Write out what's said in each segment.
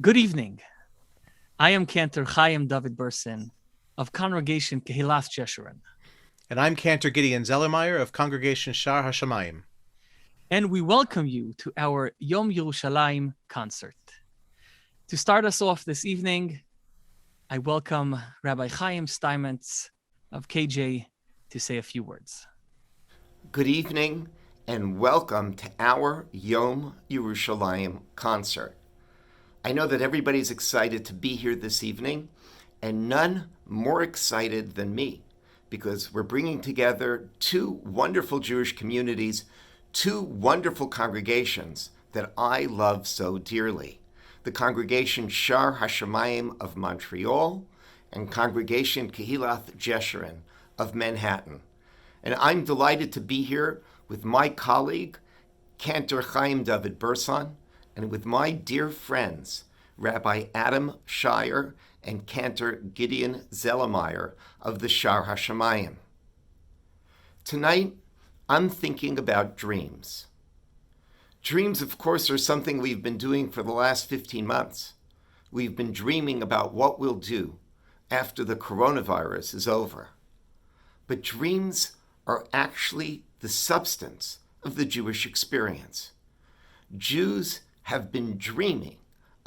Good evening. I am Cantor Chaim Dovid Berson of Congregation Kehilas Jeshurun, And I'm Cantor Gideon Zelermyer of Congregation Shar HaShamayim. and we welcome you to our Yom Yerushalayim Concert. To start us off this evening, I welcome Rabbi Chaim Steinmetz of KJ to say a few words. Good evening and welcome to our Yom Yerushalayim Concert. I know that everybody's excited to be here this evening, and none more excited than me, because we're bringing together two wonderful Jewish communities, two wonderful congregations that I love so dearly. The Congregation Shar HaShamayim of Montreal and Congregation Kehilas Jeshurun of Manhattan. And I'm delighted to be here with my colleague, Cantor Chaim Dovid Berson, and with my dear friends, Rabbi Adam Shire and Cantor Gideon Zelermyer of the Shar HaShamayim. Tonight, I'm thinking about dreams. Dreams, of course, are something we've been doing for the last 15 months. We've been dreaming about what we'll do after the coronavirus is over. But dreams are actually the substance of the Jewish experience. Jews have been dreaming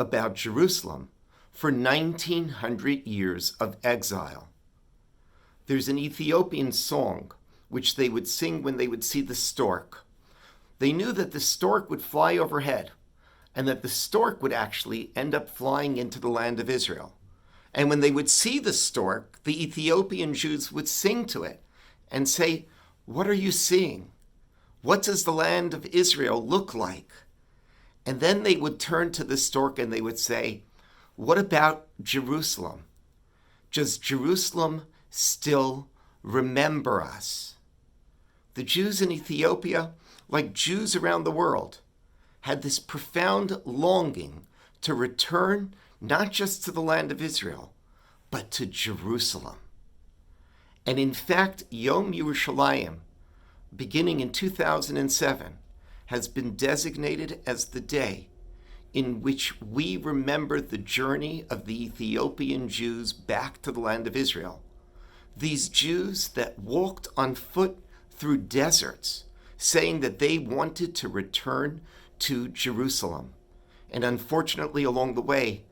about Jerusalem for 1900 years of exile. There's an Ethiopian song which they would sing when they would see the stork. They knew that the stork would fly overhead and that the stork would actually end up flying into the land of Israel. And when they would see the stork, the Ethiopian Jews would sing to it and say, "What are you seeing? What does the land of Israel look like?" And then they would turn to the stork and they would say, "What about Jerusalem? Does Jerusalem still remember us?" The Jews in Ethiopia, like Jews around the world, had this profound longing to return not just to the land of Israel, but to Jerusalem. And in fact, Yom Yerushalayim, beginning in 2007, has been designated as the day in which we remember the journey of the Ethiopian Jews back to the land of Israel. These Jews that walked on foot through deserts, saying that they wanted to return to Jerusalem. And unfortunately, along the way,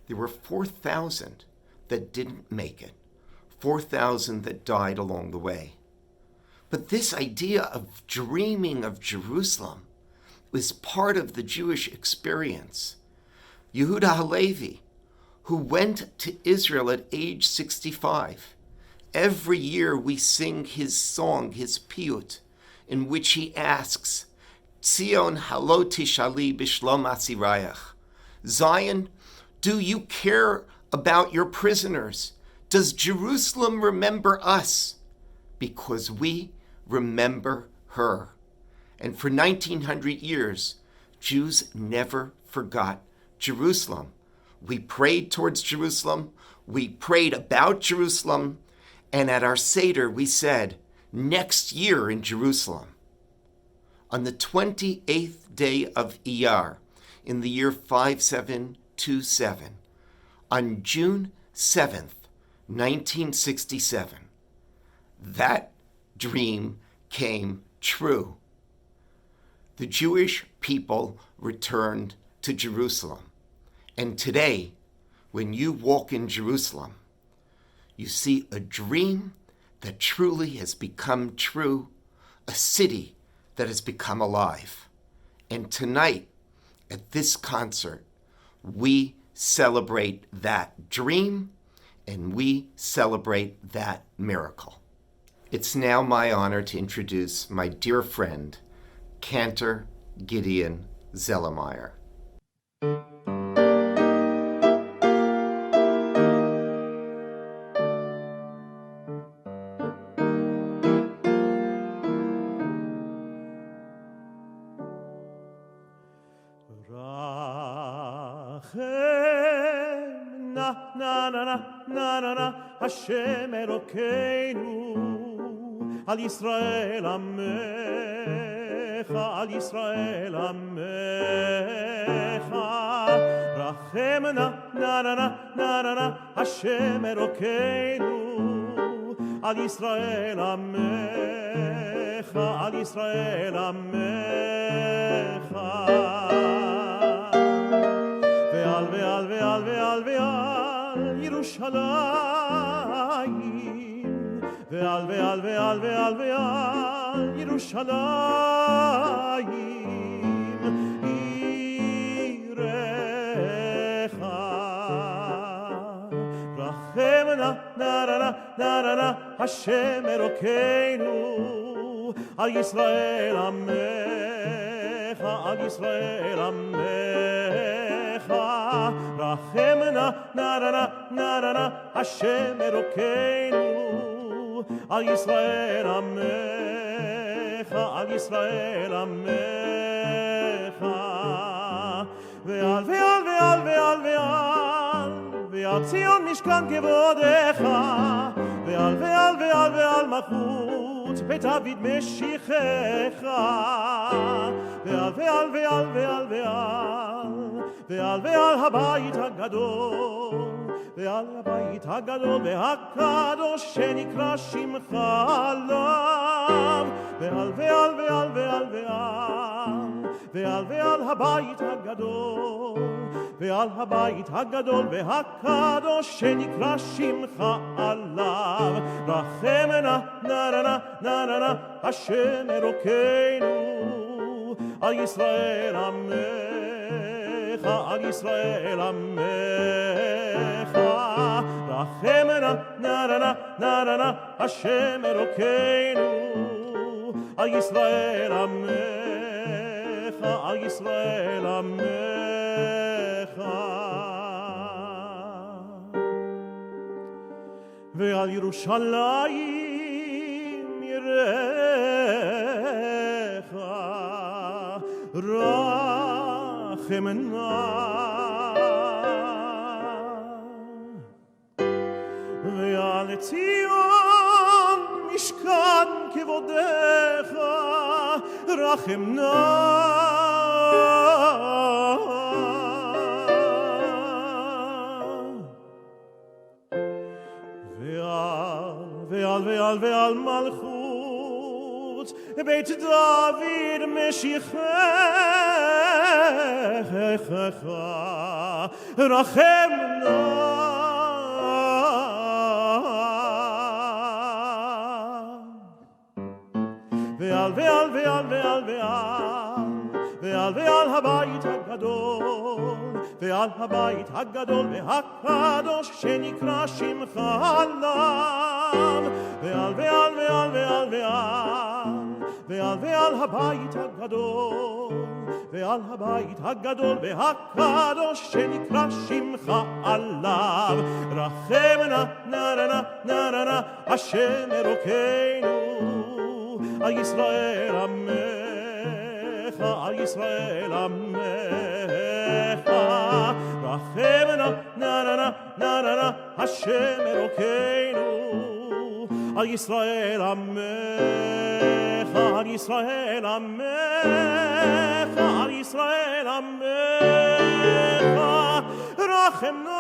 there were 4,000 that didn't make it, 4,000 that died along the way. But this idea of dreaming of Jerusalem was part of the Jewish experience. Yehuda Halevi, who went to Israel at age 65, every year we sing his song, his piyut, in which he asks, "Tzion halo tishali b'shlom asirayach." Zion, do you care about your prisoners? Does Jerusalem remember us? Because we remember her. And for 1900 years, Jews never forgot Jerusalem. We prayed towards Jerusalem, we prayed about Jerusalem, and at our Seder we said, "Next year in Jerusalem." On the 28th day of Iyar, in the year 5727, on June 7th, 1967, that dream came true. The Jewish people returned to Jerusalem. And today, when you walk in Jerusalem, you see a dream that truly has become true, a city that has become alive. And tonight, at this concert, we celebrate that dream and we celebrate that miracle. It's now my honor to introduce my dear friend, Cantor Gideon Zelermyer. Hashem Elokeinu al Yisrael Amecha, al Yisrael Amecha, רחם נא נא נא נא נא נא השם אלוקינו על ישראל עמך, על ישראל עמך. ועל ועל ועל ועל ועל ירושלים, ועל ועל ועל ועל ועל ירושלים עירך. רחם נא נא נא נא נא נא השם אלוקינו על ישראל עמך, על ישראל עמך. רחם נא נא נא נא נא נא השם אלוקינו על ישראל עמך, על ישראל עמך. ועל ועל ועל ועל ועל ועל ציון משכן כבודך, ועל ועל ועל ועל מלכות בית דוד משיחך. ועל ועל ועל ועל ועל ועל ועל הבית הגדול, ועל הבית הגדול והקדוש שנקרא שמך עליו. ועל ועל ועל ועל ועל ועל הבית הגדול, ועל הבית הגדול והקדוש שנקרא שמך עליו. רחם נא נא נא נא נא נא השם אלוקינו על ישראל עמך, על ישראל עמך. רחם נא נא נא נא נא נא השם אלוקינו על ישראל עמך, על ישראל עמך. ועל ירושלים יראך רחם נא. ועל ציון משכן כבודך רחם נא. ועל ועל ועל מלכות בית דוד משיחך רחם נא. ועל ועל ועל ועל ועל ועל הבית הגדול, ועל הבית הגדול והקדוש שנקרא שמך עליו. ועל ועל ועל ועל ועל ועל הבית הגדול, ועל הבית הגדול והקדוש שנקרא שמך עליו. רחם נא נא נא נא נא נא השם אלוקינו על ישראל עמך, על ישראל עמך. רחם נא נא נא נא נא נא השם אלוקינו על ישראל עמך, על ישראל עמך, על ישראל עמך. רחם נא.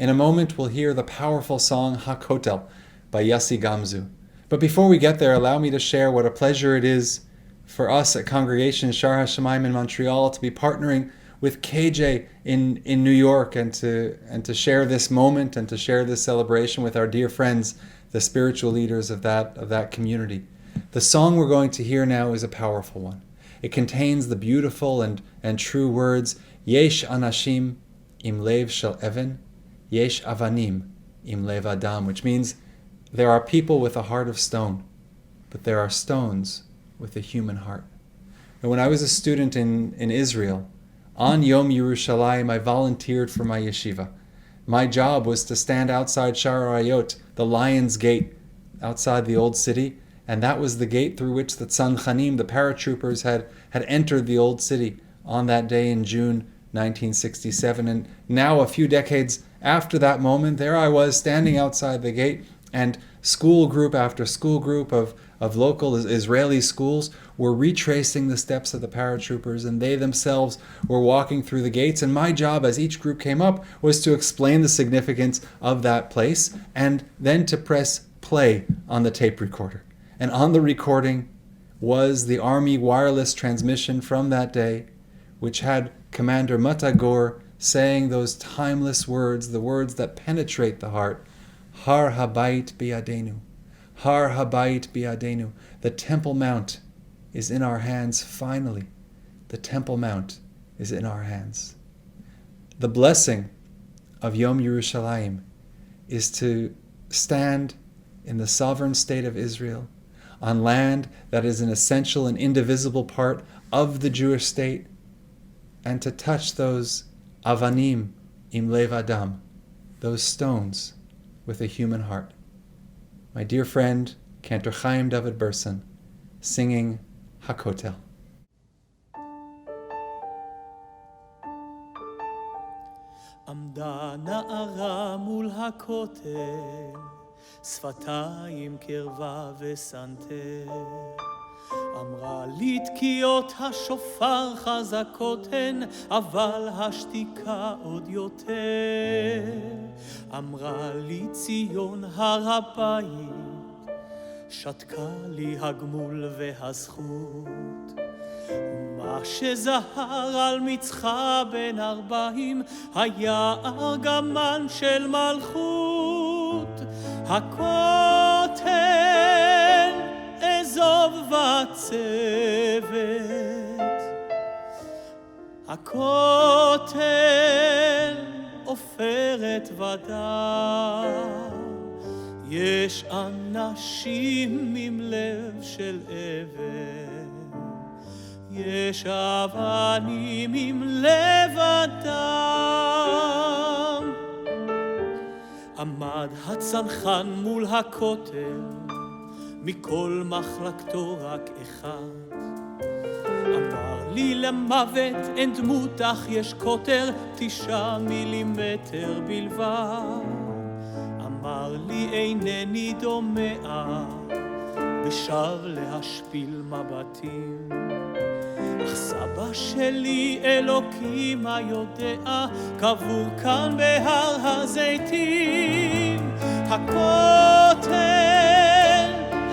In a moment, we'll hear the powerful song HaKotel by Yossi Gamzu. But before we get there, allow me to share what a pleasure it is for us at Congregation Shar HaShamayim in Montreal to be partnering with KJ in New York and to share this moment and to share this celebration with our dear friends, the spiritual leaders of that community. The song we're going to hear now is a powerful one. It contains the beautiful and true words, Yesh Anashim Im Lev Shel Even, Yesh Avanim Im Lev Adam, which means there are people with a heart of stone, but there are stones with a human heart. And when I was a student in Israel, on Yom Yerushalayim, I volunteered for my yeshiva. My job was to stand outside Shar Arayot, the Lion's Gate, outside the old city, and that was the gate through which the Tzanchanim, the paratroopers, had entered the old city on that day in June 1967. And now, a few decades after that moment, there I was standing outside the gate, and School group after school group of local Israeli schools were retracing the steps of the paratroopers, and they themselves were walking through the gates. And my job as each group came up was to explain the significance of that place and then to press play on the tape recorder. And on the recording was the Army wireless transmission from that day, which had Commander Matagor saying those timeless words, the words that penetrate the heart. Har Habayit Biadenu. Har Habayit Biadenu. The Temple Mount is in our hands finally. The Temple Mount is in our hands. The blessing of Yom Yerushalayim is to stand in the sovereign state of Israel on land that is an essential and indivisible part of the Jewish state, and to touch those avanim im lev adam, those stones with a human heart. My dear friend, Cantor Chaim Dovid Berson, singing Hakotel. עמדה נערה מול הכותל, שפתיים קרבה וסנטר. אמרה לי תקיעות השופר חזקות הן, אבל השתיקה עוד יותר. אמרה לי ציון הר הבית, שתקה לי הגמול והזכות. מה שזהר על מצחה בין 40 היה ארגמן של מלכות. הכותל אזוב וצוות, הכותל עופרת ודם. יש אנשים עם לב של אבן, יש אבנים עם לב אדם. עמד הצנחן מול הכותל, מכל מחלקתו רק אחד. אמר לי למוות אין דמות אך יש קוטר 9 מילימטר בלבד. אמר לי אינני דומע ושב להשפיל מבטים, אך סבא שלי אלוקים היודע קבור כאן בהר הזיתים. הכותל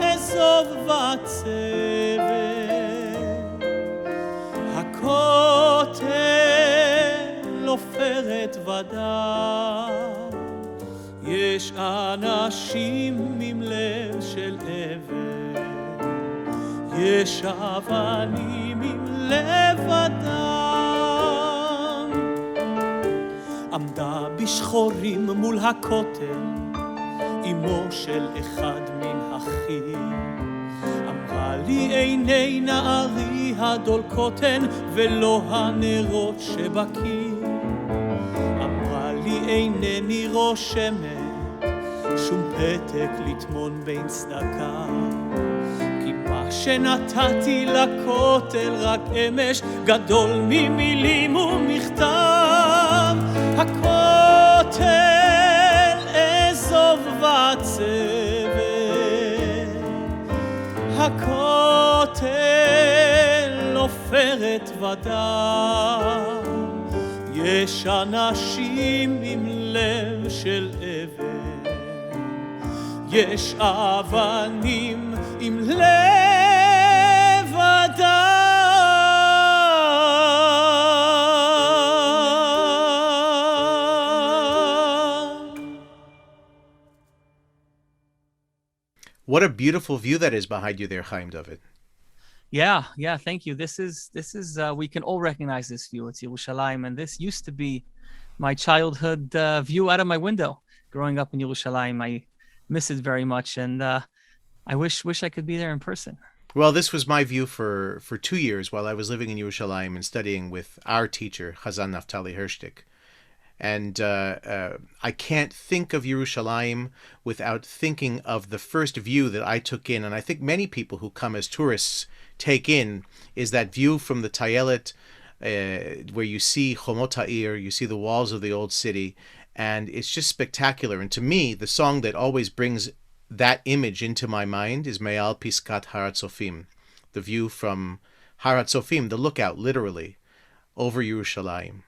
אזוב וצוות, הכותל עופרת ודם. יש אנשים עם לב של אבן, יש אבנים עם לב אדם. עמדה בשחורים מול הכותל אמו של אחד מן אחים. אמרה לי עיני נערי הדולקות הן ולא הנרות שבקיר. אמרה לי אינני רושמת שום פתק לטמון בין צדקה, כי מה שנתתי לכותל רק אמש גדול ממילים ומכתב. הכותל אזוב וצוות, הכותל עופרת ודם. יש אנשים עם לב של אבן, יש אבנים עם לב אדם. What a beautiful view that is behind you there, Chaim Dovid. Yeah, thank you. This is we can all recognize this view. It's Yerushalayim, and this used to be my childhood view out of my window. Growing up in Yerushalayim, I miss it very much, and I wish I could be there in person. Well, this was my view for 2 years while I was living in Yerushalayim and studying with our teacher, Chazan Naftali Hirschtik. And I can't think of Yerushalayim without thinking of the first view that I took in, and I think many people who come as tourists take in, is that view from the Tayelet, where you see Chomot Ha'ir, you see the walls of the old city, and it's just spectacular. And to me, the song that always brings that image into my mind is Me'al Piskat Har HaTzofim, the view from Har HaTzofim, the lookout, literally, over Yerushalayim.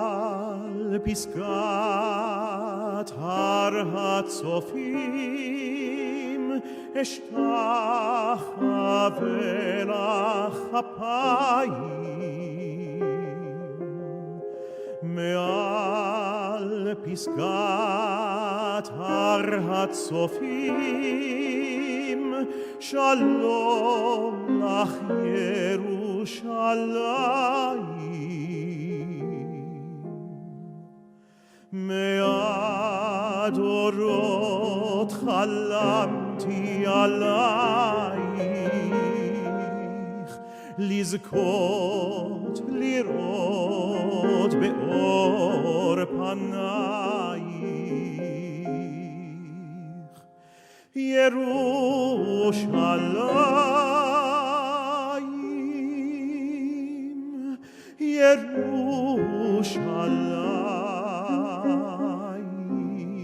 מעל פסגת הר הצופים אשתחווה לך אפיים מעל פסגת הר הצופים שלום לך ירושלים מהדורות חלמתי עלייך לזכות לראות באור פנייך ירושלים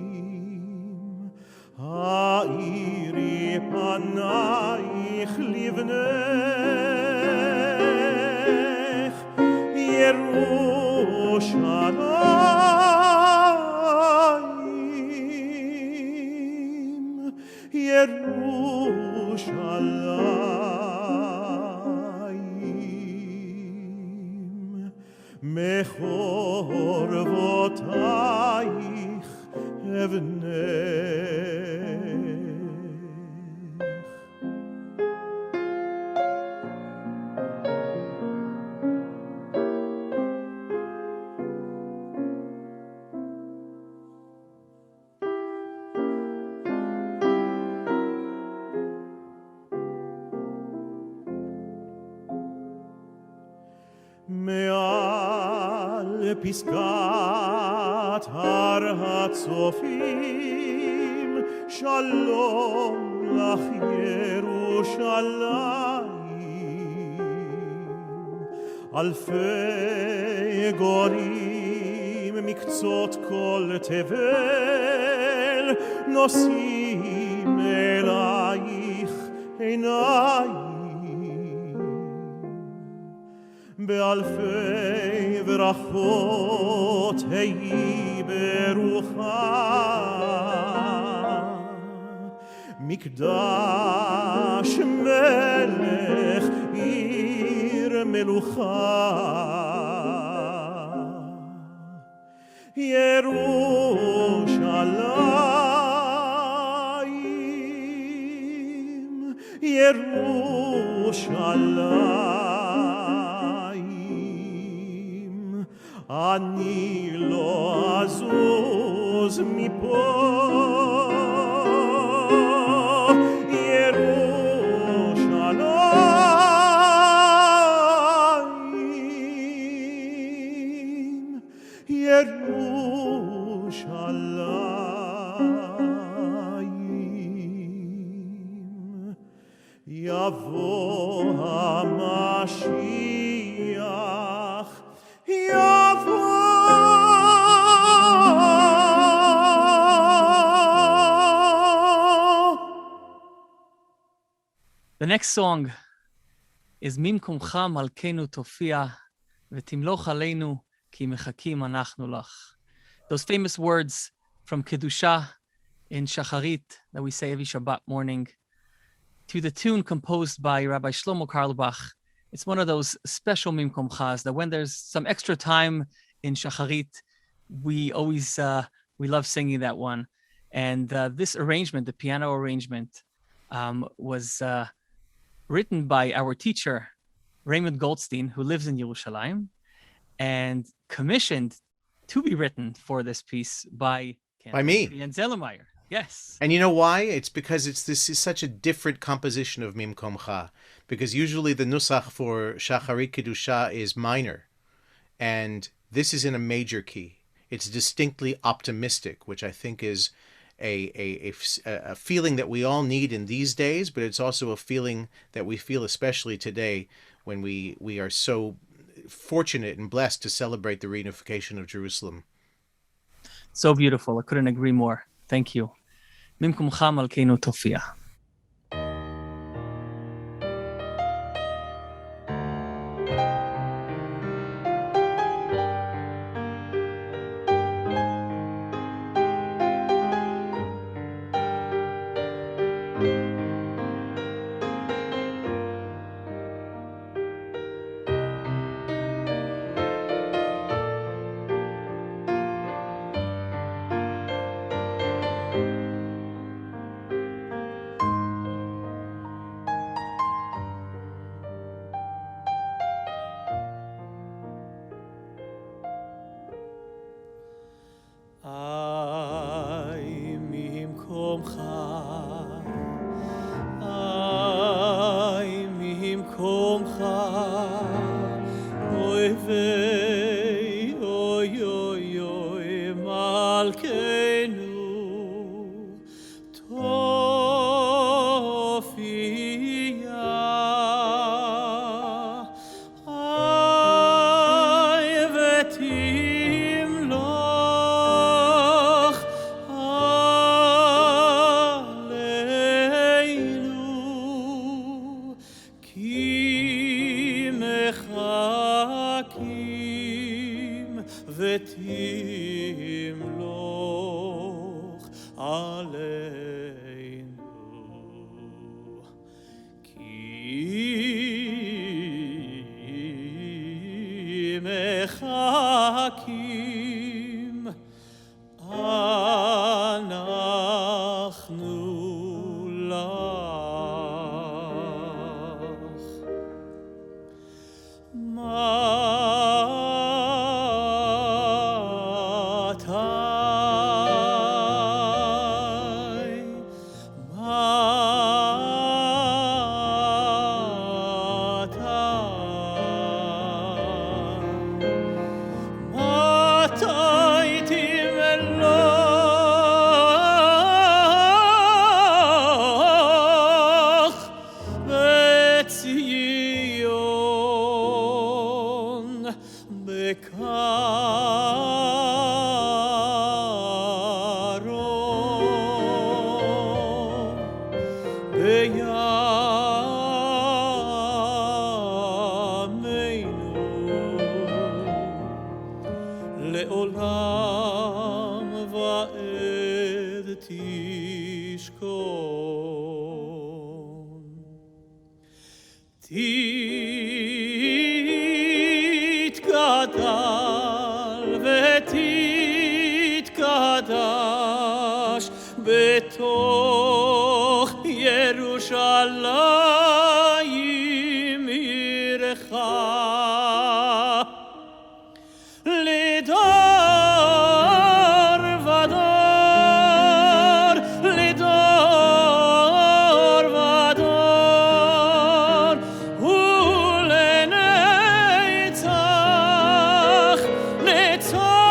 ירושלים האירי פנייך לבנך ירושלים ירושלים מחורבותייך אבנך מעל פסגת הר הצופים שלום לך ירושלים אלפי גויים מקצות כל תבל נושאים אלייך עיניים באלפי ברכות היי ברוכה מקדש מלך עיר מלוכה ירושלים ירושלים אני לא אזוז מפה ירושלים יבוא המשיח יבוא The next song is ממקומך מלכנו תופיע ותמלוך עלינו כי מחכים אנחנו לך. Those famous words from Kedusha in Shacharit that we say every Shabbat morning to the tune composed by Rabbi Shlomo Carlebach. It's one of those special mimkomchas that when there's some extra time in Shacharit, we always, we love singing that one. And this arrangement, the piano arrangement, was written by our teacher, Raymond Goldstein, who lives in Yerushalayim, and commissioned to be written for this piece by Cantor me and Zelermyer. Yes. And you know why? It's because this is such a different composition of Mimkomcha. Because usually the nusach for Shacharit Kedusha is minor. And this is in a major key. It's distinctly optimistic, which I think is a feeling that we all need in these days, but it's also a feeling that we feel especially today when we are so fortunate and blessed to celebrate the reunification of Jerusalem. So beautiful. I couldn't agree more. Thank you. ממקומך מלכנו תופיע. בתוך ירושלים עירך לדור ודור לדור ודור ולנצח נצחים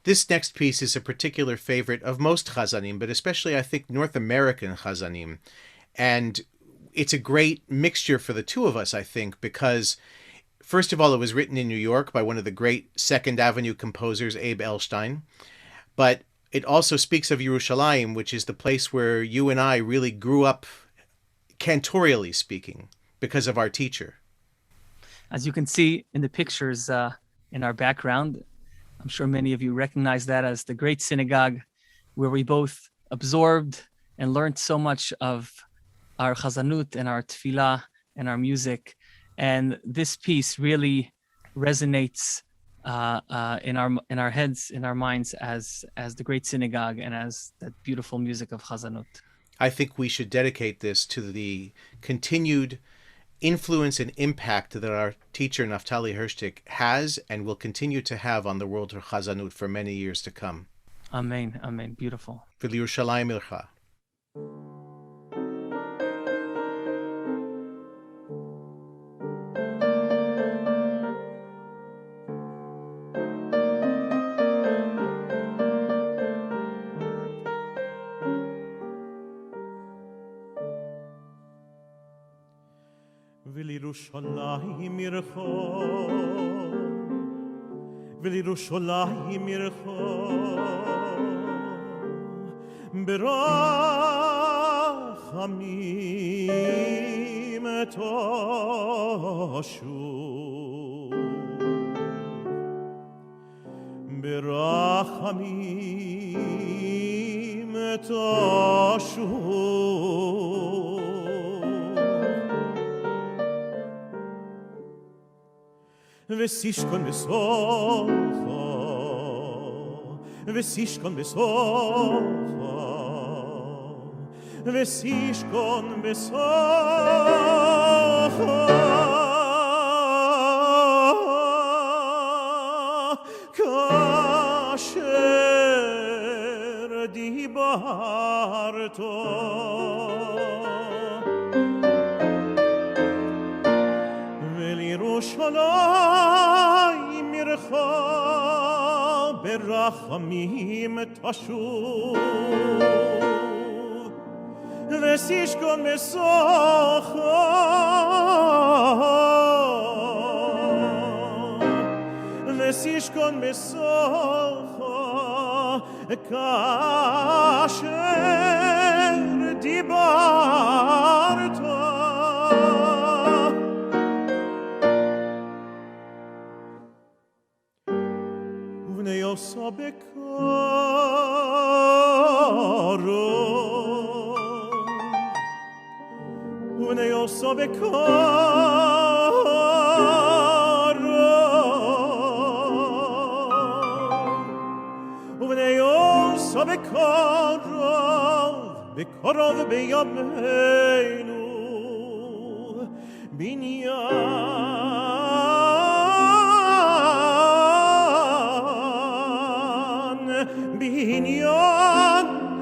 This next piece is a particular favorite of most chazanim, but especially I think North American chazanim. And it's a great mixture for the two of us, I think, because first of all, it was written in New York by one of the great Second Avenue composers, Abe Elstein. But it also speaks of Yerushalayim, which is the place where you and I really grew up, cantorially speaking, because of our teacher. As you can see in the pictures in our background, I'm sure many of you recognize that as the great synagogue where we both absorbed and learned so much of our chazanut and our tefillah and our music. And this piece really resonates in our heads, in our minds, as the great synagogue and as that beautiful music of chazanut. I think we should dedicate this to the continued influence and impact that our teacher Naftali Hirschtick has and will continue to have on the world of chazanut for many years to come. Amen, amen. Beautiful. V'liyerushalayim ilcha. ולירושלים ירחו, ולירושלים ירחו, ברחמים תשוב, ברחמים תשוב. וסishkon besocho, וסishkon besocho, וסishkon besocho, kasher dibarto. Yerushalayim yircha berachamim tashuv vesishkon besocha vesishkon besocha kasher dibarta. Oso bekaro, uvnei oso bekaro, bekaro beyameinu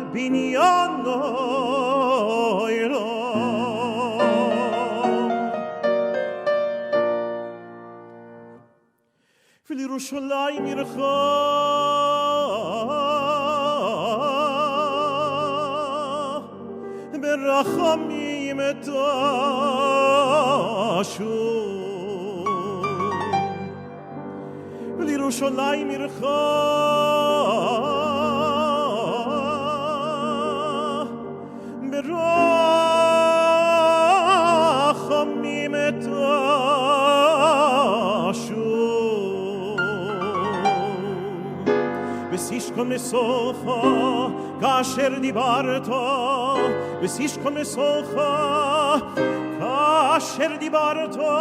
binyan oiro. Yerushalayim yircha berachamim tashuv Yerushalayim yircha berachamim tashuv וסishkon besocha kasher dibarta וסishkon besocha kasher dibarta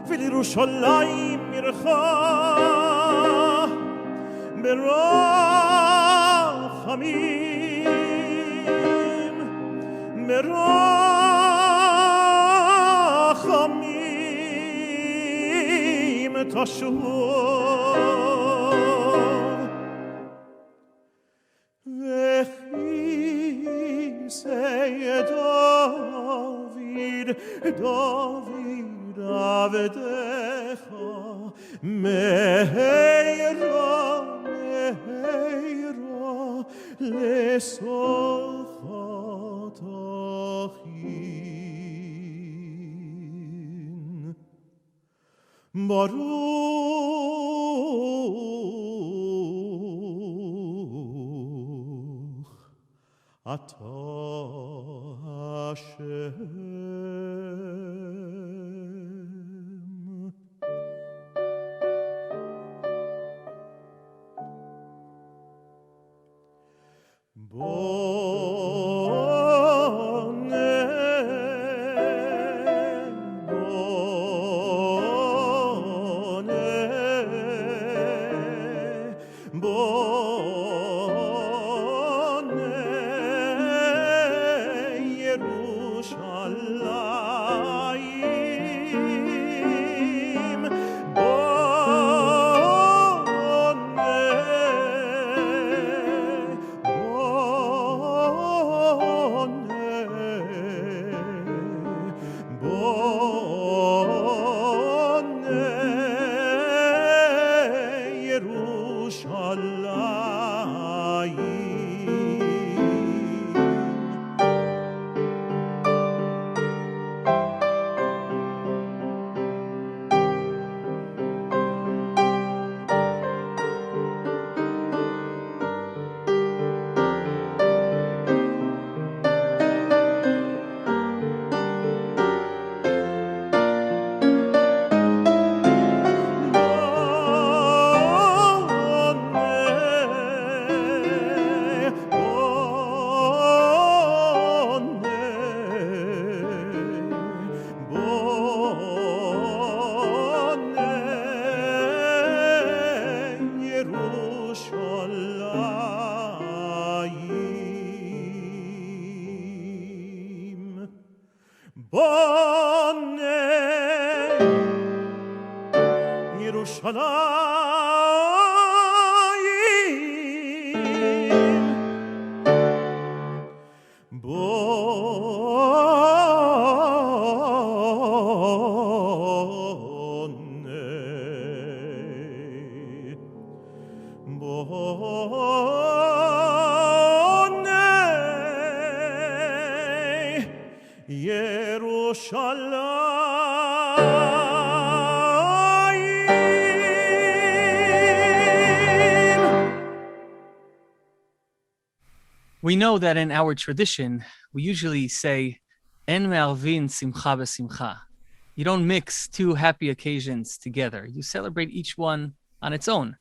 v'lirushalayim yircha berachamim berachamim tashuv Dovid avdecha meira בסוכות אחים ברוך אתה השם We know that in our tradition, we usually say, En me'arvin simcha b'simcha. You don't mix two happy occasions together. You celebrate each one on its own.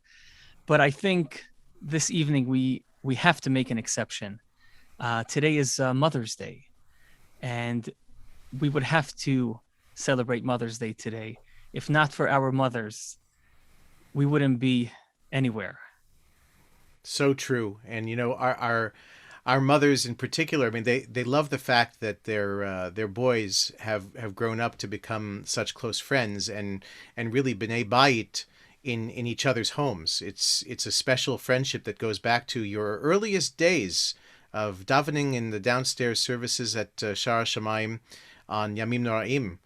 But I think this evening we have to make an exception. Today is Mother's Day, and we would have to celebrate Mother's Day today. If not for our mothers, we wouldn't be anywhere. So true. And you know, our mothers in particular, I mean, they love the fact that their boys have grown up to become such close friends and really b'nei bayit in each other's homes. It's a special friendship that goes back to your earliest days of davening in the downstairs services at Shar HaShamayim on Yamim Noraim.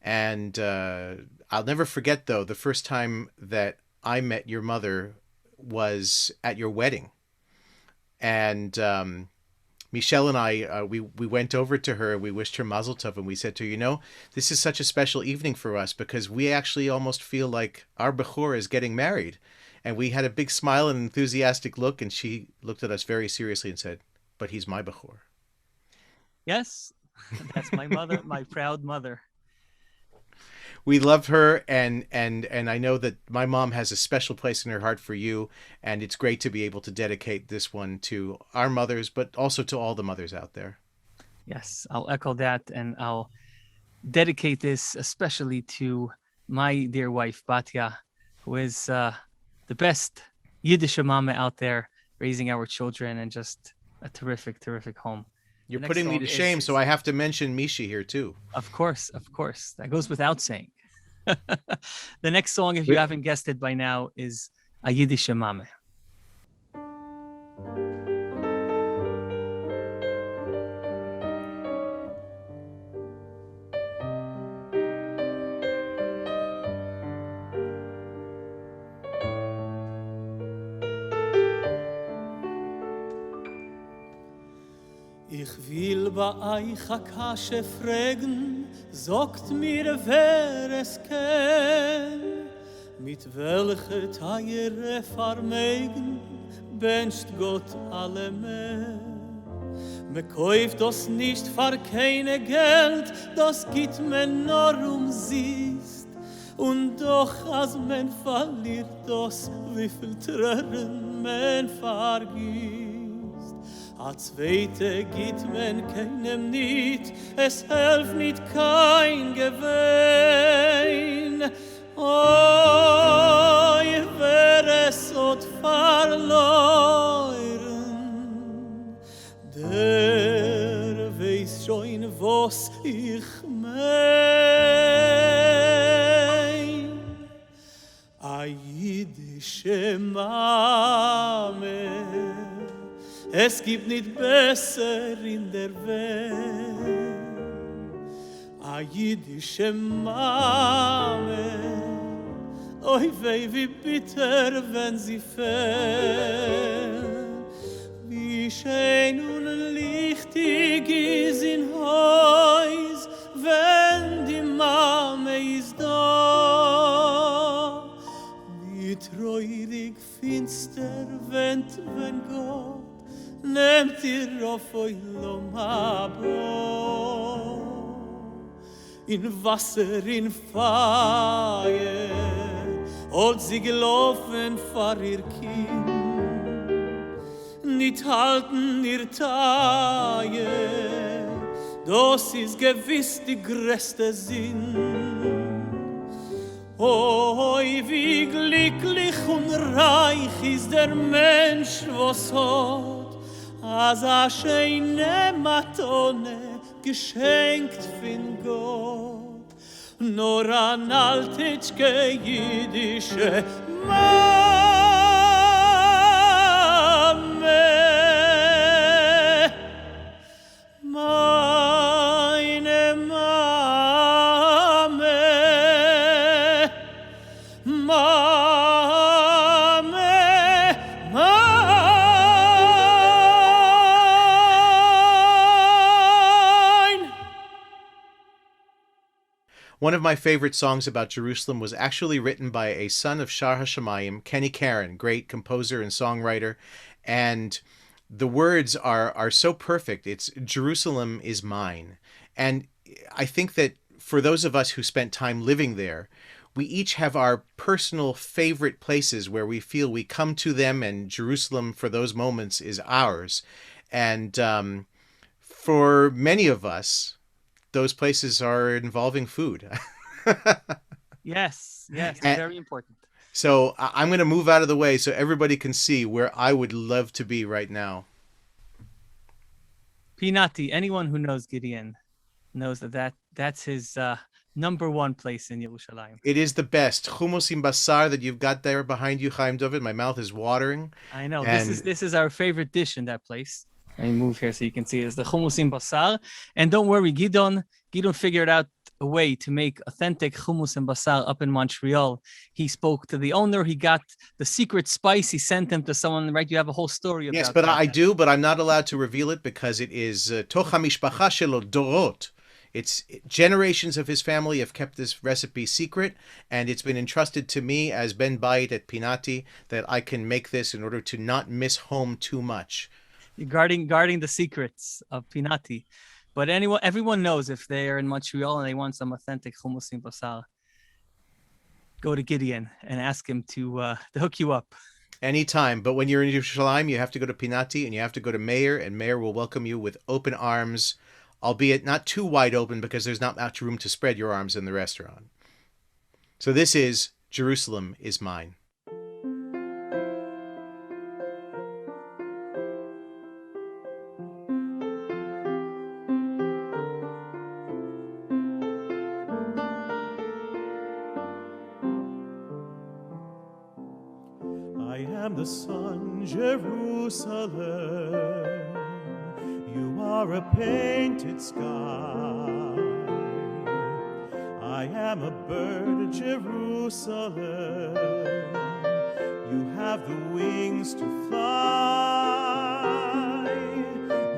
And I'll never forget, though, the first time that I met your mother was at your wedding. And Michelle and I, we went over to her, we wished her mazel tov, and we said to her, you know, this is such a special evening for us because we actually almost feel like our Bechor is getting married. And we had a big smile and enthusiastic look, and she looked at us very seriously and said, but he's my Bechor. Yes, that's my mother, my proud mother. We love her, and I know that my mom has a special place in her heart for you, and it's great to be able to dedicate this one to our mothers, but also to all the mothers out there. Yes, I'll echo that, and I'll dedicate this especially to my dear wife, Batya, who is the best Yiddish mama out there, raising our children, and just a terrific, terrific home. You're putting me to shame, so I have to mention Mishi here too. Of course. That goes without saying. The next song, if you haven't guessed it by now, is A Yiddish Mame. bei euch a Kasche fragen, sagt mir, wer es kennt. Mit welcher Teiere vermegen, bencht Gott alle mehr. Me kauft das nicht für keine Geld, das gibt man nur siehst. Und doch, als man verliert das, wie viel Tränen man vergisst. A zweite gibt man keinem nicht, es hilft nicht kein Gewinn. Oi, wer es hat verloren, der weiß schon, was ich mein. A jüdische Mame, es gibt nicht besser in der Welt. A jüdische Mame, oi weh, wie bitter, wenn sie fällt. Wie schön und lichtig ist in Haus, wenn die Mame ist da. Wie treurig finster, wenn Gott nimmt ihr auf Oilom Habo. In Wasser, in Feuer, und sie gelaufen vor ihr Kind. Nicht halten ihr Taille, das ist gewiss die größte Sinn. Oh, wie glücklich und reich ist der Mensch, was hat, als a schöne Matone geschenkt von Gott. Nur an altitschke jüdische Mame, meine Mame, One of my favorite songs about Jerusalem was actually written by a son of Shar HaShamayim, Kenny Karen, great composer and songwriter. And the words are so perfect. It's Jerusalem is mine. And I think that for those of us who spent time living there, we each have our personal favorite places where we feel we come to them, and Jerusalem for those moments is ours. And for many of us, those places are involving food. Yes, very important. So I'm going to move out of the way so everybody can see where I would love to be right now. Pinati, anyone who knows Gideon knows that's his number one place in Yerushalayim. It is the best. Hummus in basar that you've got there behind you, Chaim Dovid. My mouth is watering. I know. This is our favorite dish in that place. Let me move here so you can see it. It's the hummus in basar. And don't worry, Gideon figured out a way to make authentic hummus and basar up in Montreal. He spoke to the owner. He got the secret spice. He sent him to someone, right? You have a whole story about Yes, but that. I do, but I'm not allowed to reveal it because it is toch hamishpacha shelo dorot. It's generations of his family have kept this recipe secret, and it's been entrusted to me as Ben Bayit at Pinati that I can make this in order to not miss home too much. You're guarding the secrets of Pinati. But everyone knows if they're in Montreal and they want some authentic hummus in basar, go to Gideon and ask him to hook you up. Anytime. But when you're in Yerushalayim, you have to go to Pinati and you have to go to Meir, and Meir will welcome you with open arms, albeit not too wide open because there's not much room to spread your arms in the restaurant. So this is Jerusalem is Mine. I am the sun, Jerusalem. You are a painted sky. I am a bird, Jerusalem. You have the wings to fly.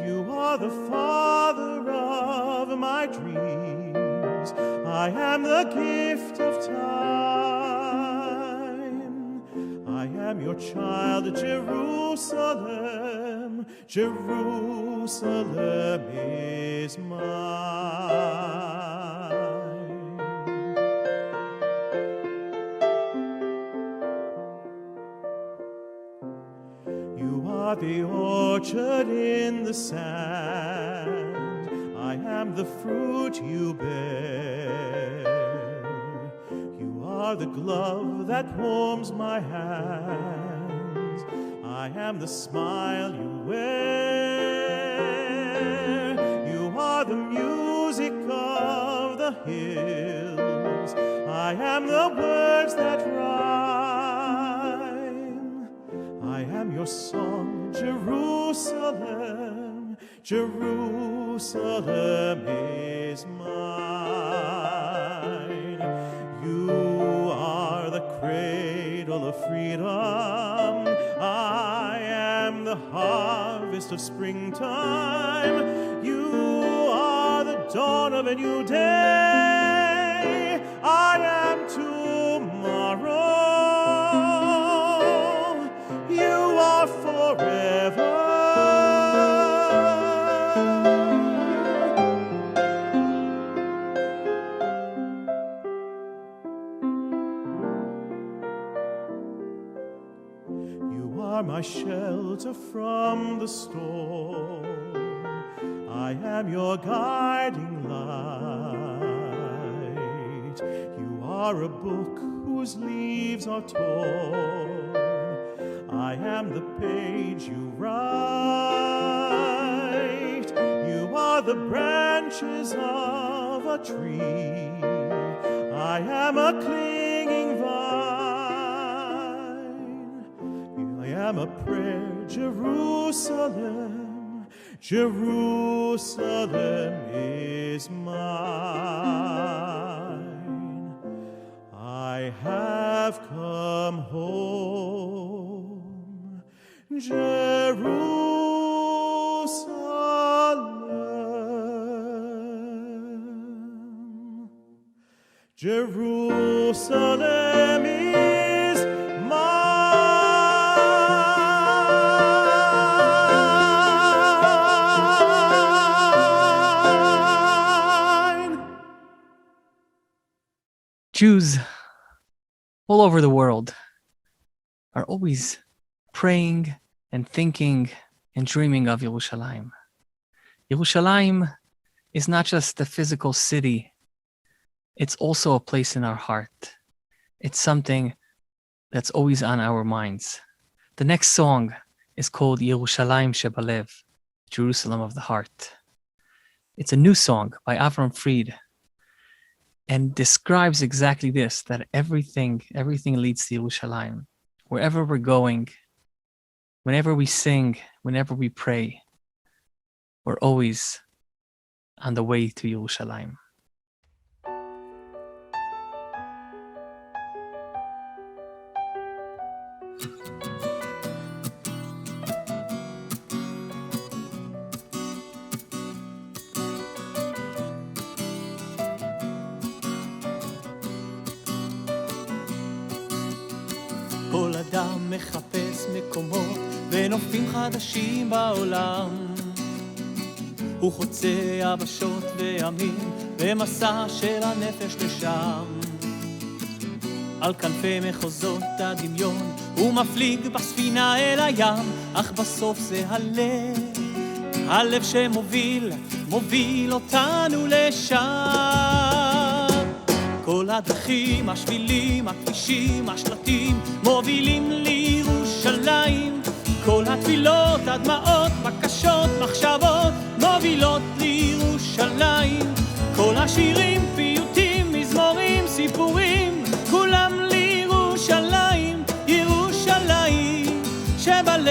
You are the Father my dreams. I am the gift of time. I am your child, Jerusalem. Jerusalem is mine. You are the orchard in the sand. I am the fruit you bear. You are the glove that warms my hands. I am the smile you wear. You are the music of the hills. I am the words that rhyme. I am your song, Jerusalem. Jerusalem is mine. You are the cradle of freedom. I am the harvest of springtime. You are the dawn of a new day. I am tomorrow. You are forever. My shelter from the storm. I am your guiding light. You are a book whose leaves are torn. I am the page you write. You are the branches of a tree. I am a clinging vine. I am a prayer, Jerusalem. Jerusalem is mine. I have come home, Jerusalem. Jerusalem is Jews all over the world are always praying and thinking and dreaming of Yerushalayim. Yerushalayim is not just the physical city, it's also a place in our heart. It's something that's always on our minds. The next song is called Yerushalayim Shebalev, Jerusalem of the Heart. It's a new song by Avram Fried, and describes exactly this, that everything leads to Yerushalayim. Wherever we're going, whenever we sing, whenever we pray, we're always on the way to Yerushalayim. כל אדם מחפש מקומות ונופים חדשים בעולם. הוא חוצה יבשות וימים במסע של הנפש לשם. על כנפי מחוזות הדמיון הוא מפליג בספינה אל הים, אך בסוף זה הלב שמוביל אותנו לשם. כל הדרכים, השבילים, הכבישים, השלטים מובילים לירושלים. כל התפילות, הדמעות, בקשות, מחשבות מובילות לירושלים. כל השירים, פיוטים, מזמורים, סיפורים, כולם לירושלים, ירושלים שבלב.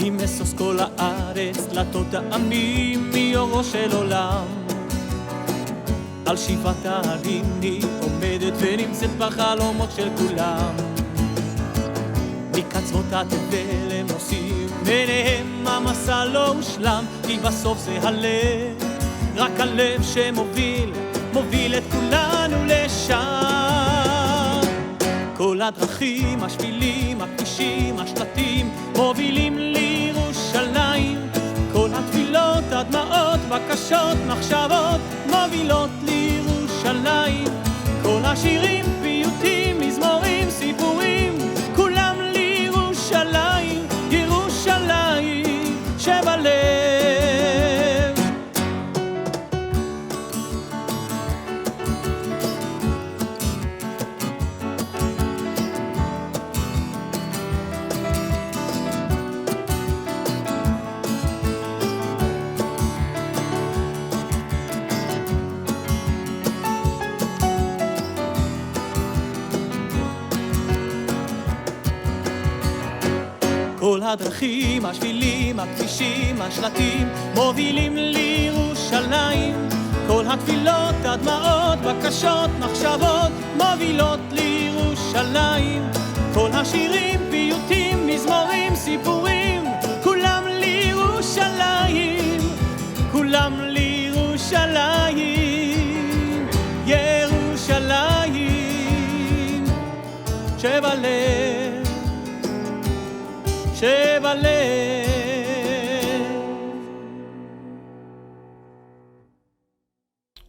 היא משוש כל הארץ, דלתות העמים, מאורו של עולם. על שבעת ההרים היא עומדת ונמצאת בחלומות של כולם. מקצוות התבל הם נוסעים, ביניהם המסע לא הושלם, כי בסוף זה הלב, רק הלב שמוביל, מוביל את כולנו לשם. כל הדרכים, השבילים, הכבישים, השלטים, מובילים לירושלים. כל התפילות, הדמעות, בקשות, מחשבות, מובילות לירושלים. כל השירים, פיוטים, מזמורים, סיפורים, כולם לירושלים, ירושלים שבלב. כל הדרכים, השבילים, הכבישים, השלטים, מובילים לירושלים. כל התפילות, הדמעות, בקשות, מחשבות, מובילות לירושלים. כל השירים, פיוטים, מזמורים, סיפורים, כולם לירושלים, כולם לירושלים, ירושלים שבלב, שבלב.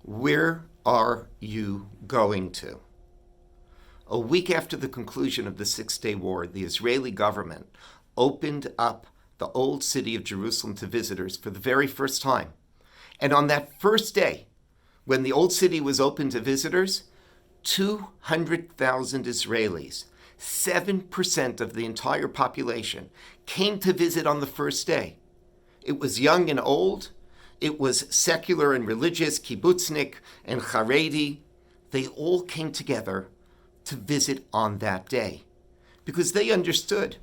Where are you going to? A week after the conclusion of the Six-Day War, the Israeli government opened up the old city of Jerusalem to visitors for the very first time. And on that first day, when the old city was open to visitors, 200,000 Israelis, 7% of the entire population, came to visit on the first day. It was young and old. It was secular and religious, kibbutznik and Haredi. They all came together to visit on that day because they understood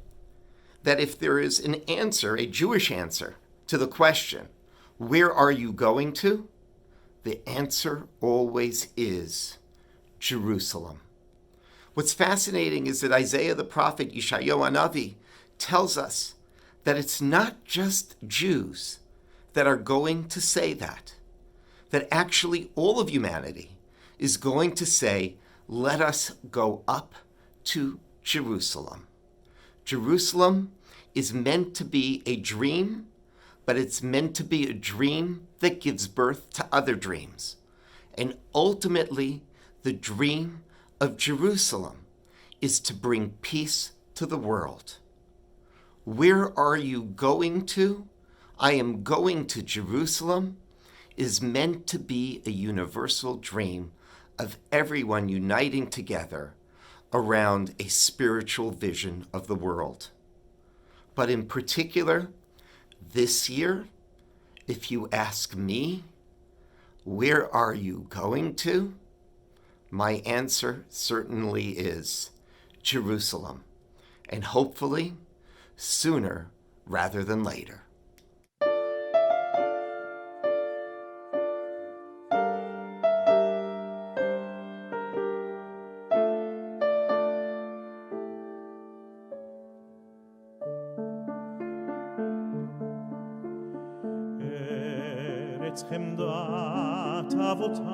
that if there is an answer, a Jewish answer to the question, where are you going to? The answer always is Jerusalem. What's fascinating is that Isaiah the prophet, Yeshayahu Hanavi, tells us that it's not just Jews that are going to say that actually all of humanity is going to say, let us go up to Jerusalem. Jerusalem is meant to be a dream, but it's meant to be a dream that gives birth to other dreams. And ultimately, the dream of Jerusalem is to bring peace to the world. Where are you going to? I am going to Jerusalem is meant to be a universal dream of everyone uniting together around a spiritual vision of the world. But in particular, this year, if you ask me, where are you going to? My answer certainly is Jerusalem, and hopefully sooner rather than later. ארץ חמדת אבותיי,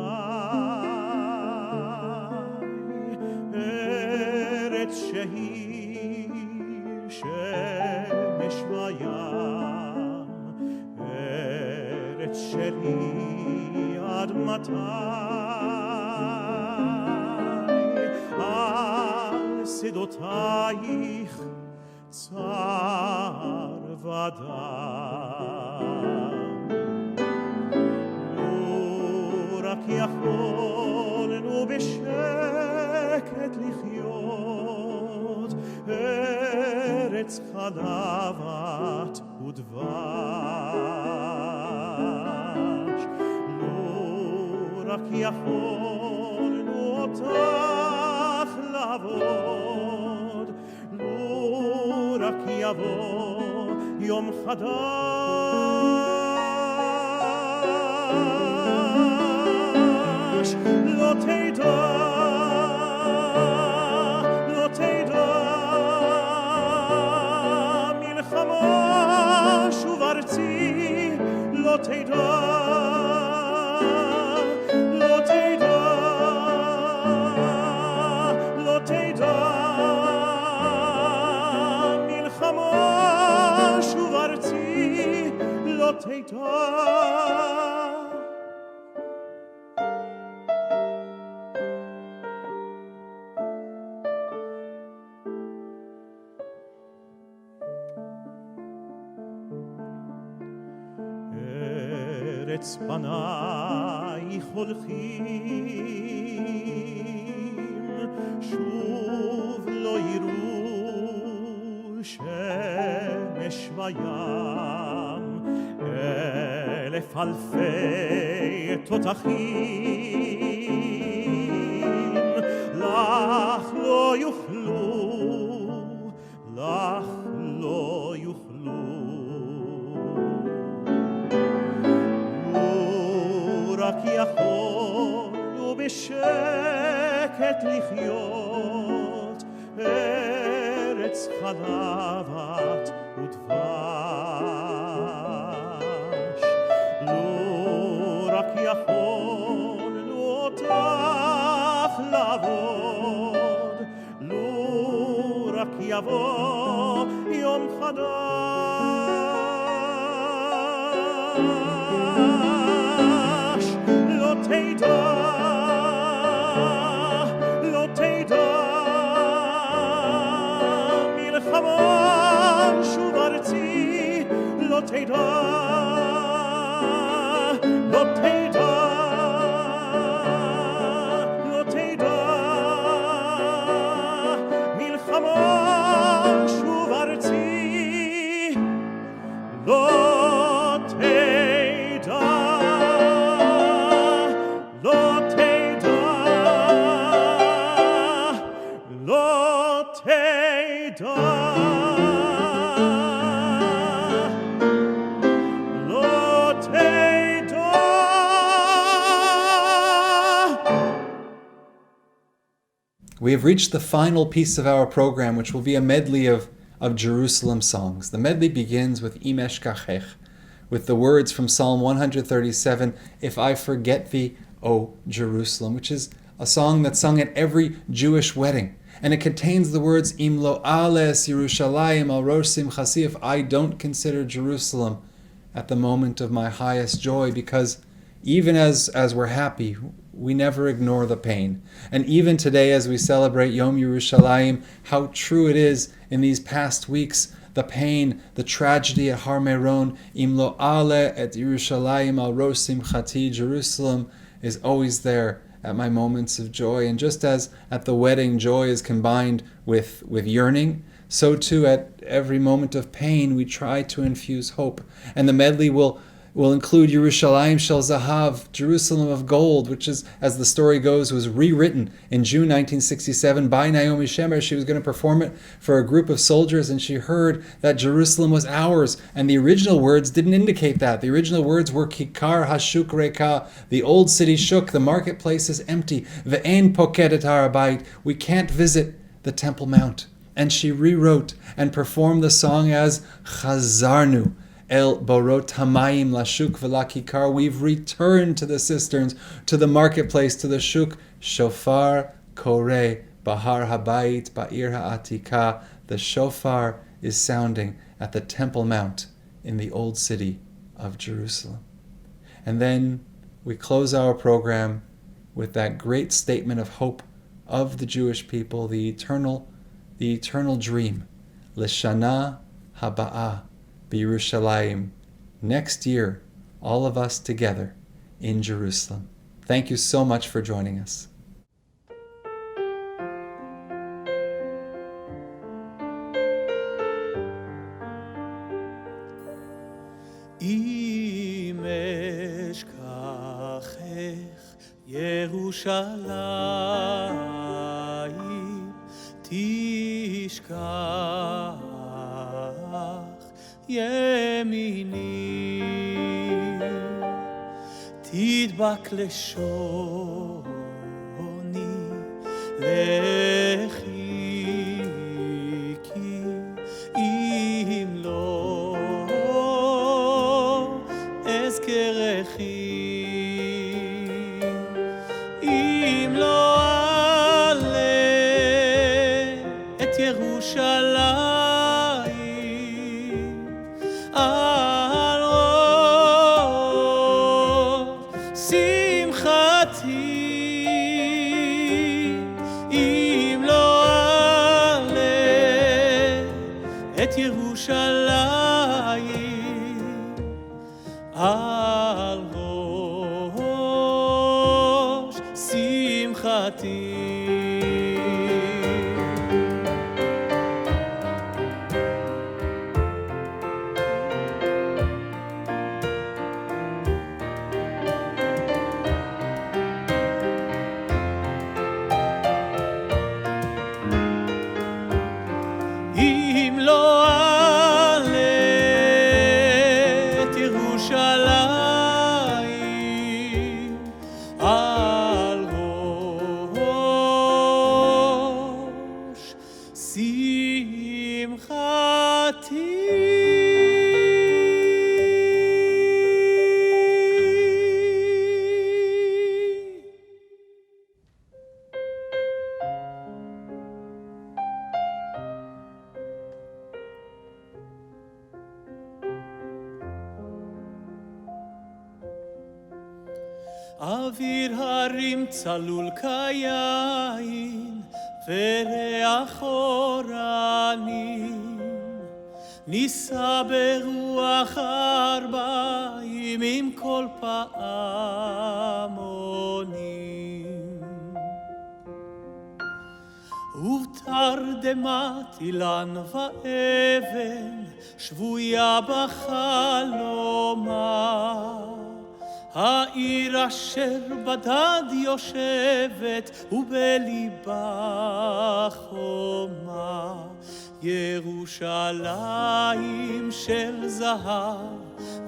ארץ שהיא שמש וים, ארץ שלי עד מתי, על שדותייך צר ודם. רק יכולנו בשקט לחיות, ארץ חלבת ודבש. לו רק יכולנו אותך לעבוד, לו רק יבוא יום חדש. לא תדע, לא תדע, מלחמה שוב ארצי, לא תדע, לא תדע, לא תדע, מלחמה שוב ארצי, לא תדע. ארץ פנייך הולכים, שוב לא יראו שמש וים, אלף אלפי תותחים, לך לא יוכלו, לך לא יוכלו. רק יכולנו בשקט לחיות, ארץ חלבת ודבש. לו רק יכולנו אותך לעבוד, לו רק יבוא יום חדש. לא תדע, לא תדע, מלחמה שוב ארצי, לא תדע, לא תדע, לא תדע, מלחמה שוב ארצי, לא We have reached the final piece of our program, which will be a medley of Jerusalem songs. The medley begins with Im Eshkachech, with the words from Psalm 137, If I Forget Thee, O Jerusalem, which is a song that's sung at every Jewish wedding. And it contains the words, Im lo ales Yerushalayim al rosh simchasi, if I don't consider Jerusalem at the moment of my highest joy, because even as we're happy, we never ignore the pain. And even today, as we celebrate Yom Yerushalayim, how true it is in these past weeks, the pain, the tragedy at Har Meron, Im lo ale et Yerushalayim al rosh simchati, Jerusalem is always there at my moments of joy. And just as at the wedding joy is combined with yearning, so too at every moment of pain we try to infuse hope. And the medley will include Yerushalayim Shel Zahav, Jerusalem of Gold, which is, as the story goes, was rewritten in June 1967 by Naomi Shemer. She was going to perform it for a group of soldiers, and she heard that Jerusalem was ours, and the original words didn't indicate that. The original words were Kikar Hashuk Reka, the old city shook, the marketplace is empty, Ve'en Pokedet Harabait, we can't visit the Temple Mount. And she rewrote and performed the song as Chazarnu, El Borot Hamayim Lashuk Velakikar. We've returned to the cisterns, to the marketplace, to the shuk. Shofar Kore Bahar Habayit Ba'ir Ha'atika. The shofar is sounding at the Temple Mount in the old city of Jerusalem. And then we close our program with that great statement of hope of the Jewish people, the eternal dream. L'shana haba'ah b'Yerushalayim. Next year, all of us together in Jerusalem. Thank you so much for joining us. Im eshkachech Yerushalayim tishkach yemini tidbak leshon לכי, כי אם לא אזכרכי, אם לא אעלה את ירושלים על ראש שמחתי, אם לא אעלה את ירושלים על ראש שמחתי. אם לא אעלה את ירושלים על ראש שמחתי. אוויר הרים צלול כיין וריח אורנים, נישא ברוח ארבעים עם כל פעמונים, ובתרדמת אילן ואבן שבויה בחלומה, העיר אשר בדד יושבת ובליבה חומה, ירושלים של זהב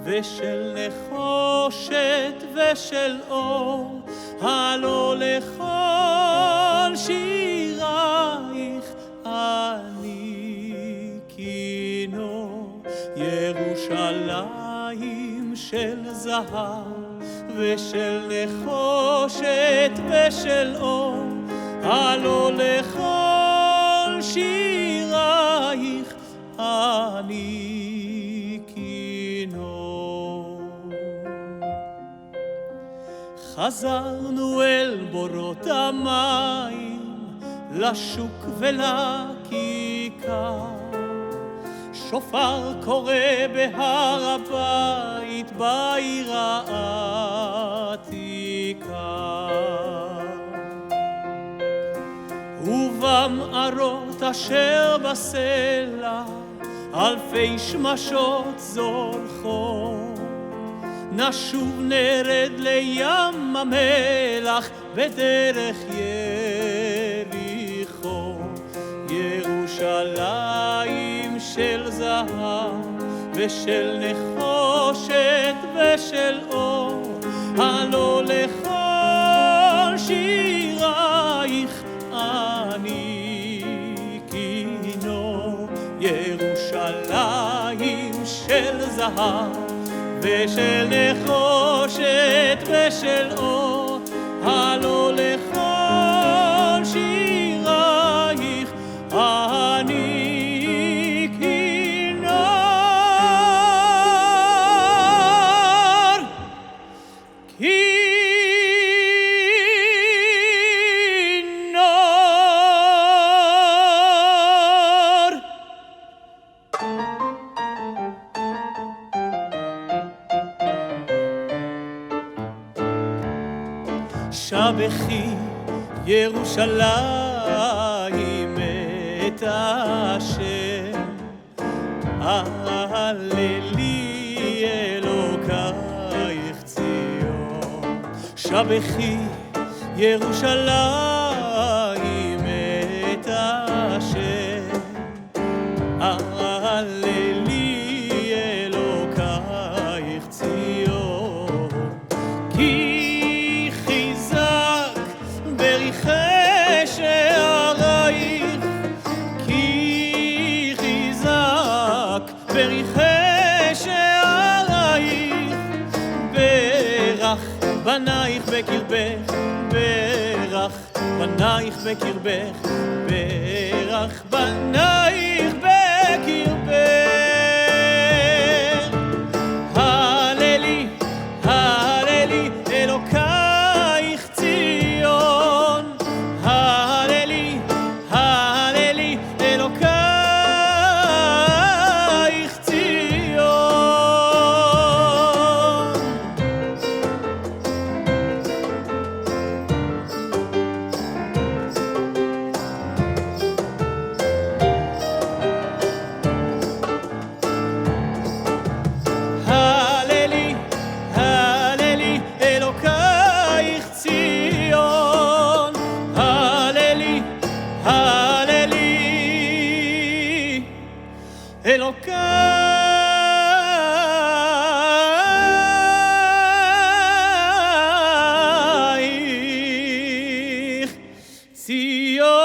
ושל נחושת ושל אור, הלא לכל שירייך אני כינור. ירושלים של זהב ושל נחושת ושל אור, הלא לכל שירייך אני כינור. חזרנו אל בורות המים, לשוק ולכיכר, שופר קורא בהר הבית בעיר העתיקה, ובמערות אשר בסלע אלפי שמשות זורחות, נשוב נרד לים המלח בדרך יריחו. ירושלים של זהב ושל נחושת ושל אור, הלא לכל שירייך אני כינור. ירושלים של זהב ושל נחושת ושל אור, הלא לכל שירייך אני כינור. שבחי ירושלים את השם, הללי אלוקייך ציון. שבחי ירושלים את השם, הללי אלוקייך ציון. כי חיזק בריחי בקרבך, ברך בנייך בקרבך, ברך בנייך בקרבך. הללי, הללי, אלוקייך ציון. הללי, הללי, אלוקייך ציון. הללי, הללי, אלוקייך ציון. הללי, הללי, אלוקייך ציון.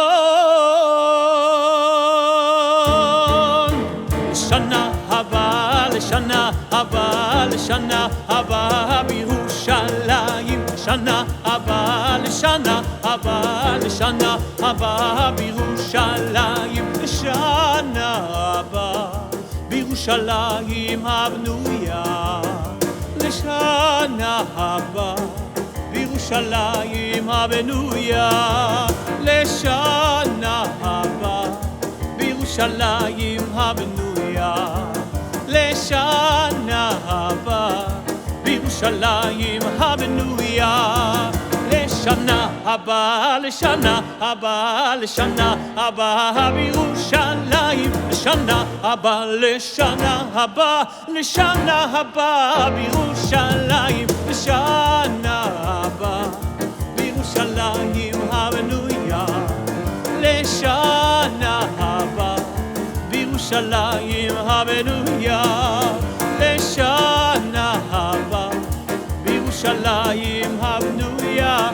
לשנה הבאה, לשנה הבאה, לשנה הבאה בירושלים. לשנה הבאה, לשנה הבאה, לשנה הבאה בירושלים. לשנה הבאה בירושלים הבנויה. לשנה הבאה בירושלים הבנויה. לשנה הבאה בירושלים הבנויה. לשנה הבאה בירושלים הבנויה. לשנה הבאה, לשנה הבאה, לשנה הבאה בירושלים. לשנה הבאה, לשנה הבאה, לשנה הבאה בירושלים. לשנה הבאה בירושלים הבנויה. לשנה הבאה בירושלים הבנויה. לשנה הבאה בירושלים הבנויה.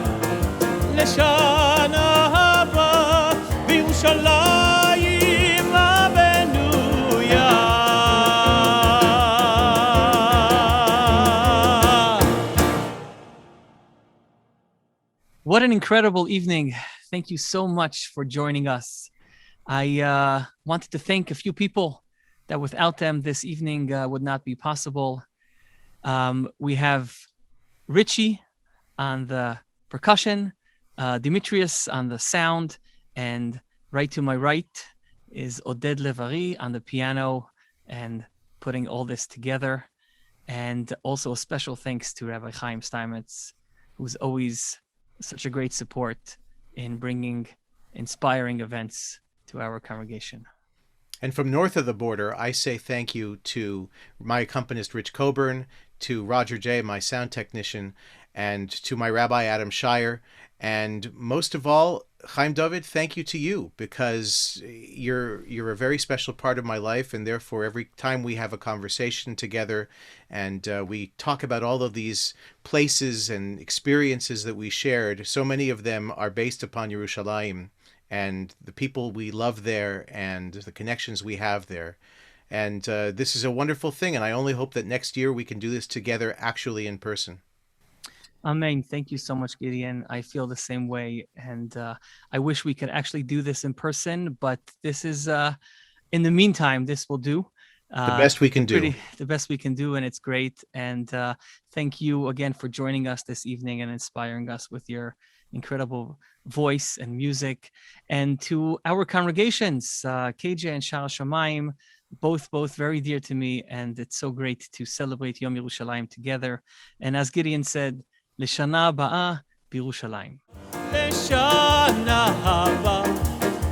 לשנה הבאה בירושלים הבנויה. What an incredible evening. Thank you so much for joining us. I wanted to thank a few people that without them this evening would not be possible. We have Richie on the percussion, Demetrius on the sound, and right to my right is Oded Levari on the piano and putting all this together. And also a special thanks to Rabbi Chaim Steinmetz, who's always such a great support in bringing inspiring events to our congregation. And from north of the border, I say thank you to my accompanist, Rich Coburn, to Roger J., my sound technician, and to my Rabbi, Adam Shire. And most of all, Chaim Dovid, thank you to you, because you're a very special part of my life, and therefore every time we have a conversation together and we talk about all of these places and experiences that we shared, so many of them are based upon Yerushalayim and the people we love there and the connections we have there. And this is a wonderful thing, and I only hope that next year we can do this together actually in person. Amen. Thank you so much, Gideon. I feel the same way. And I wish we could actually do this in person, but this is, in the meantime, this will do. The best we can do. The best we can do, and it's great. And thank you again for joining us this evening and inspiring us with your incredible voice and music. And to our congregations, KJ and Shara Shamayim, both very dear to me, and it's so great to celebrate Yom Yerushalayim together. And as Gideon said, L'shana haba'a b'Yerushalayim. L'shana haba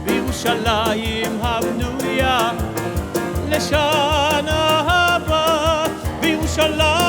b'Yerushalayim habnuya. L'shana haba b'Yerushalayim